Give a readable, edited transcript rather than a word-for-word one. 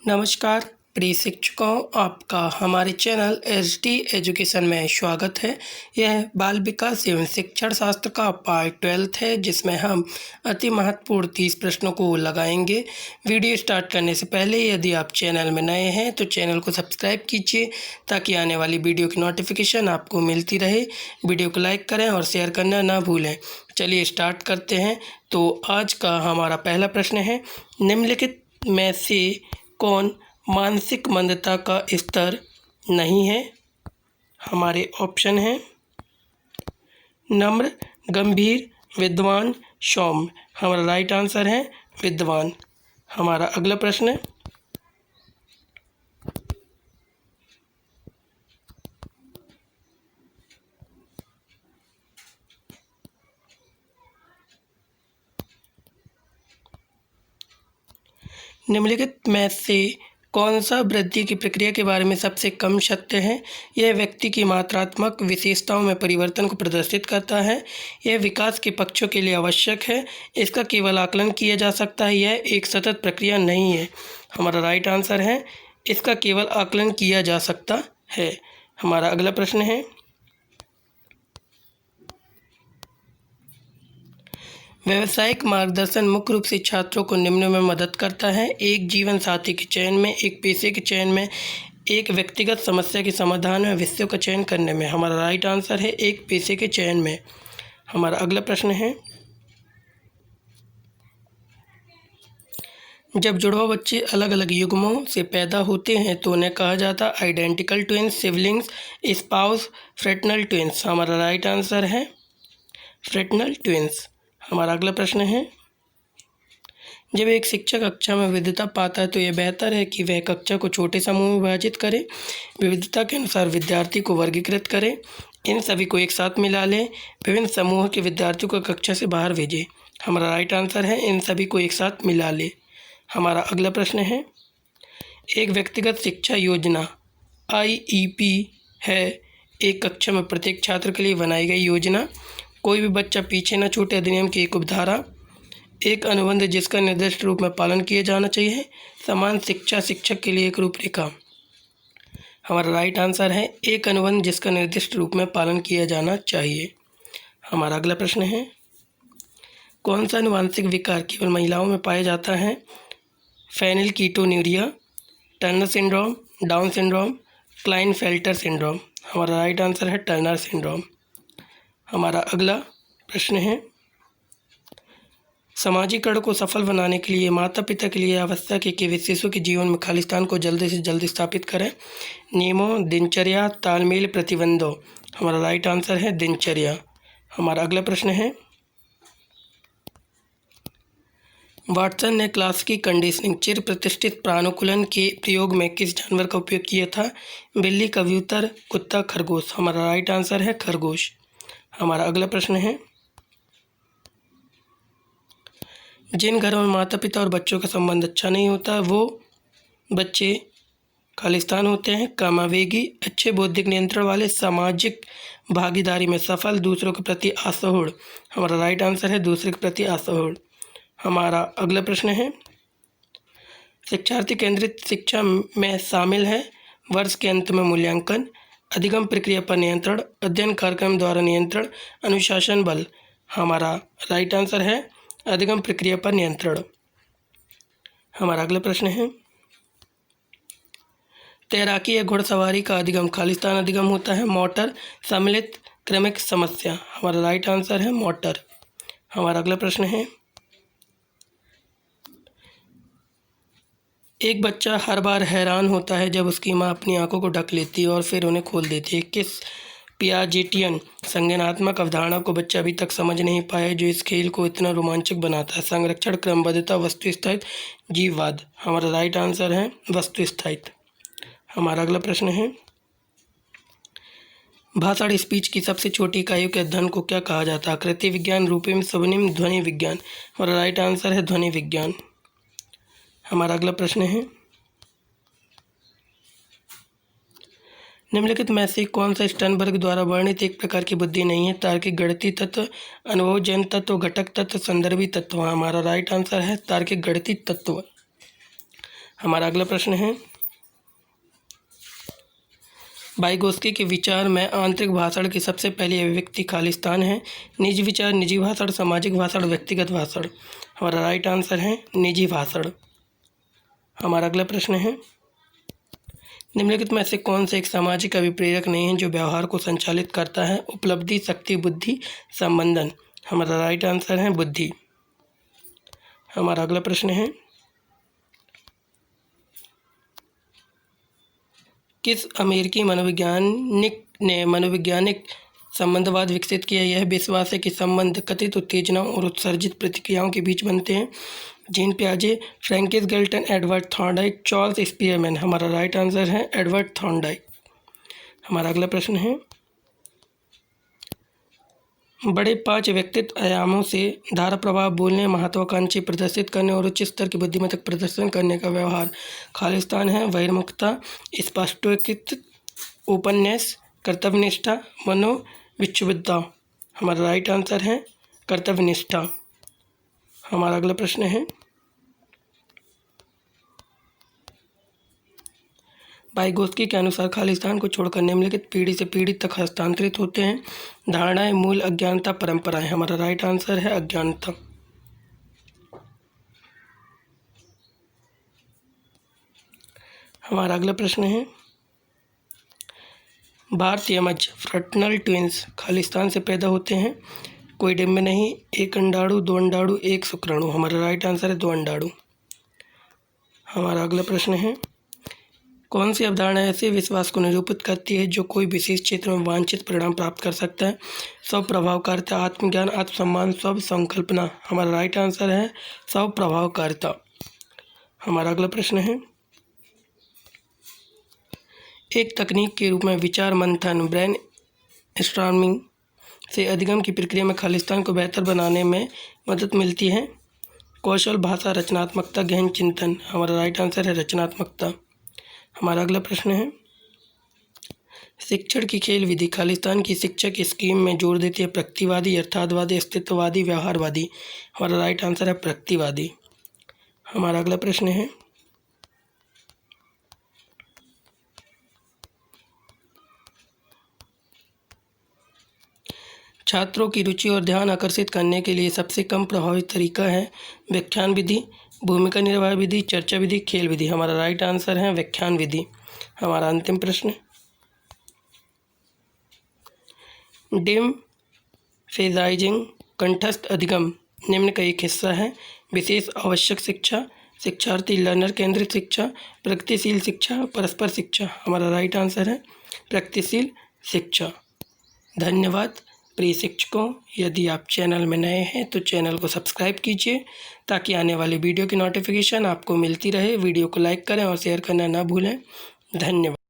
नमस्कार प्रिय शिक्षकों, आपका हमारे चैनल एसटी एजुकेशन में स्वागत है। यह बाल विकास एवं शिक्षण शास्त्र का पार्ट 12 है, जिसमें हम अति महत्वपूर्ण 30 प्रश्नों को लगाएंगे। वीडियो स्टार्ट करने से पहले यदि आप चैनल में नए हैं तो चैनल को सब्सक्राइब कीजिए ताकि आने वाली वीडियो की नोटिफिकेशन आपको मिलती रहे। वीडियो को लाइक करें और शेयर करना ना भूलें। चलिए स्टार्ट करते हैं। तो आज का हमारा पहला प्रश्न है, निम्नलिखित में से कौन मानसिक मंदता का स्तर नहीं है? हमारे ऑप्शन हैं नम्र, गंभीर, विद्वान, सौम्य। हमारा राइट आंसर है विद्वान। हमारा अगला प्रश्न है, निम्नलिखित में से कौन सा वृद्धि की प्रक्रिया के बारे में सबसे कम सत्य है? यह व्यक्ति की मात्रात्मक विशेषताओं में परिवर्तन को प्रदर्शित करता है। यह विकास के पक्षों के लिए आवश्यक है। इसका केवल आकलन किया जा सकता है। यह एक सतत प्रक्रिया नहीं है। हमारा राइट आंसर है इसका केवल आकलन किया जा सकता है। हमारा अगला प्रश्न है, व्यावसायिक मार्गदर्शन मुख्य रूप से छात्रों को निम्न में मदद करता है: एक जीवन साथी के चयन में, एक पेशे के चयन में, एक व्यक्तिगत समस्या के समाधान में, विषयों का चयन करने में। हमारा राइट आंसर है एक पेशे के चयन में। हमारा अगला प्रश्न है, जब जुड़वा बच्चे अलग अलग युग्मों से पैदा होते हैं तो उन्हें कहा जाता है identical twins, siblings, spouse, fraternal twins. हमारा राइट आंसर है फ्रेटर्नल ट्विन्स। हमारा अगला प्रश्न है, जब एक शिक्षक कक्षा में विविधता पाता है तो यह बेहतर है कि वह कक्षा को छोटे समूह में विभाजित करे, विविधता के अनुसार विद्यार्थी को वर्गीकृत करे, इन सभी को एक साथ मिला ले, विभिन्न समूह के विद्यार्थियों को कक्षा से बाहर भेजे। हमारा राइट आंसर है इन सभी को एक साथ मिला ले। हमारा अगला प्रश्न है, एक व्यक्तिगत शिक्षा योजना IEP है एक कक्षा में प्रत्येक छात्र के लिए बनाई गई योजना। कोई भी बच्चा पीछे न छूटे अधिनियम की एक उपधारा। एक अनुबंध जिसका निर्दिष्ट रूप में पालन किया जाना चाहिए। समान शिक्षा शिक्षक के लिए एक रूपरेखा। हमारा राइट आंसर है एक अनुबंध जिसका निर्दिष्ट रूप में पालन किया जाना चाहिए। हमारा अगला प्रश्न है, कौन सा आनुवंशिक विकार केवल महिलाओं में पाया जाता है? Phenylketonuria, Turner syndrome, Down syndrome, Klinefelter syndrome. हमारा राइट आंसर है टर्नर सिंड्रोम। हमारा अगला प्रश्न है, समाजीकरण को सफल बनाने के लिए माता पिता के लिए आवश्यक है कि वे शिशु के जीवन में खालिस्तान को जल्दी से जल्दी स्थापित करें। नियमों, दिनचर्या, तालमेल, प्रतिबंधों। हमारा राइट आंसर है दिनचर्या। हमारा अगला प्रश्न है, वाटसन ने क्लासिकी कंडीशनिंग चिर प्रतिष्ठित प्रानुकूलन के प्रयोग में किस जानवर का उपयोग किया था? बिल्ली, कबूतर, कुत्ता, खरगोश। हमारा राइट आंसर है खरगोश। हमारा अगला प्रश्न है, जिन घरों में माता पिता और बच्चों का संबंध अच्छा नहीं होता वो बच्चे खालिस्तान होते हैं। कामावेगी, अच्छे बौद्धिक नियंत्रण वाले, सामाजिक भागीदारी में सफल, दूसरों के प्रति असहूड़। हमारा राइट आंसर है दूसरे के प्रति असहूड़। हमारा अगला प्रश्न है, शिक्षार्थी केंद्रित शिक्षा में शामिल है वर्ष के अंत में मूल्यांकन, अधिगम प्रक्रिया पर नियंत्रण, अध्ययन कार्यक्रम द्वारा नियंत्रण, अनुशासन बल। हमारा राइट आंसर है अधिगम प्रक्रिया पर नियंत्रण। हमारा अगला प्रश्न है, तैराकी या घुड़सवारी का अधिगम खालिस्तान अधिगम होता है। मोटर, सम्मिलित, क्रमिक, समस्या। हमारा राइट आंसर है मोटर। हमारा अगला प्रश्न है, एक बच्चा हर बार हैरान होता है जब उसकी माँ अपनी आंखों को ढक लेती है और फिर उन्हें खोल देती है। किस पियाजेटियन संज्ञानात्मक अवधारणा को बच्चा अभी तक समझ नहीं पाया जो इस खेल को इतना रोमांचक बनाता है? संरक्षण, क्रमबद्धता, वस्तु स्थायित्व, जीववाद। हमारा राइट आंसर है वस्तु स्थायित्व। हमारा अगला प्रश्न है, भाषण स्पीच की सबसे छोटी इकाइयों के अध्ययन को क्या कहा जाता है? आकृति विज्ञान, रूपम, स्वनिम, ध्वनि विज्ञान। हमारा राइट आंसर है ध्वनि विज्ञान। हमारा अगला प्रश्न है, निम्नलिखित में से कौन सा स्टर्नबर्ग द्वारा वर्णित एक प्रकार की बुद्धि नहीं है? तार्किक, गणितीय तत्व, अनुभवजन्य तत्व, घटक तत्व, संदर्भी तत्व। हमारा राइट आंसर है तार्किक गणितीय तत्व। हमारा अगला प्रश्न है, वाइगोत्स्की के विचार में आंतरिक भाषण की सबसे पहली अभिव्यक्ति खालिस्तान है। निजी विचार, निजी भाषण, सामाजिक भाषण, व्यक्तिगत भाषण। हमारा राइट आंसर है निजी भाषण। हमारा अगला प्रश्न है, निम्नलिखित में से कौन से एक सामाजिक अभिप्रेरक नहीं है जो व्यवहार को संचालित करता है? उपलब्धि, शक्ति, बुद्धि, संबंधन। हमारा राइट आंसर है बुद्धि। हमारा अगला प्रश्न है, किस अमेरिकी मनोवैज्ञानिक ने मनोवैज्ञानिक संबंधवाद विकसित किया? यह विश्वास है कि संबंध कथित उत्तेजनाओं और उत्सर्जित प्रतिक्रियाओं के बीच बनते हैं। जीन पियाजे, Francis Galton, Edward Thorndike, Charles Spearman. हमारा राइट आंसर है एडवर्ड थॉर्नडाइक। हमारा अगला प्रश्न है, बड़े 5 व्यक्तित्व आयामों से धारा प्रभाव बोलने, महत्वाकांक्षी प्रदर्शित करने और उच्च स्तर की बुद्धिमत्ता प्रदर्शन करने का व्यवहार खालिस्तान है। बहिर्मुखता, स्पष्टोक्ति, ओपननेस, कर्तव्यनिष्ठा, मनोविक्षुब्धता। हमारा राइट आंसर है कर्तव्यनिष्ठा। हमारा अगला प्रश्न है, वाइगोत्स्की के अनुसार खालिस्तान को छोड़कर निम्नलिखित पीढ़ी से पीढ़ी तक हस्तांतरित होते हैं। धारणाएं, मूल, अज्ञानता, परंपराएं। हमारा राइट आंसर है अज्ञानता। हमारा अगला प्रश्न है, भारतीयमज फ्रैटर्नल ट्विंस खालिस्तान से पैदा होते हैं। कोई डिंब नहीं, एक अंडाणु, 2 अंडाणु, 1 शुक्राणु। हमारा राइट आंसर है 2 अंडाणु। हमारा अगला प्रश्न है, कौन सी अवधारणा ऐसे विश्वास को निरूपित करती है जो कोई विशेष क्षेत्र में वांछित परिणाम प्राप्त कर सकता है? स्व प्रभावकारिता, आत्मज्ञान, आत्मसम्मान, स्व संकल्पना। हमारा राइट आंसर है स्व प्रभावकारिता। हमारा अगला प्रश्न है, एक तकनीक के रूप में विचार मंथन, ब्रेन स्टॉर्मिंग से अधिगम की प्रक्रिया में खालिस्तान को बेहतर बनाने में मदद मिलती है। कौशल, भाषा, रचनात्मकता, गहन चिंतन। हमारा राइट आंसर है रचनात्मकता। हमारा अगला प्रश्न है, शिक्षण की खेल विधि खालिस्तान की शिक्षक स्कीम में जोर देती है प्रगतिवादी, यथार्थवादी, अस्तित्ववादी, व्यवहारवादी। हमारा राइट आंसर है प्रगतिवादी। हमारा अगला प्रश्न है, छात्रों की रुचि और ध्यान आकर्षित करने के लिए सबसे कम प्रभावी तरीका है? व्याख्यान विधि, भूमिका निर्वाह विधि, चर्चा विधि, खेल विधि। हमारा राइट आंसर है व्याख्यान विधि। हमारा अंतिम प्रश्न, डिम फेजाइजिंग कंठस्थ अधिगम निम्न का एक हिस्सा है। विशेष आवश्यक शिक्षा, शिक्षार्थी लर्नर केंद्रित शिक्षा, प्रगतिशील शिक्षा, परस्पर शिक्षा। हमारा राइट आंसर है प्रगतिशील शिक्षा। धन्यवाद प्रिय शिक्षकों। यदि आप चैनल में नए हैं तो चैनल को सब्सक्राइब कीजिए ताकि आने वाली वीडियो की नोटिफिकेशन आपको मिलती रहे। वीडियो को लाइक करें और शेयर करना ना भूलें। धन्यवाद।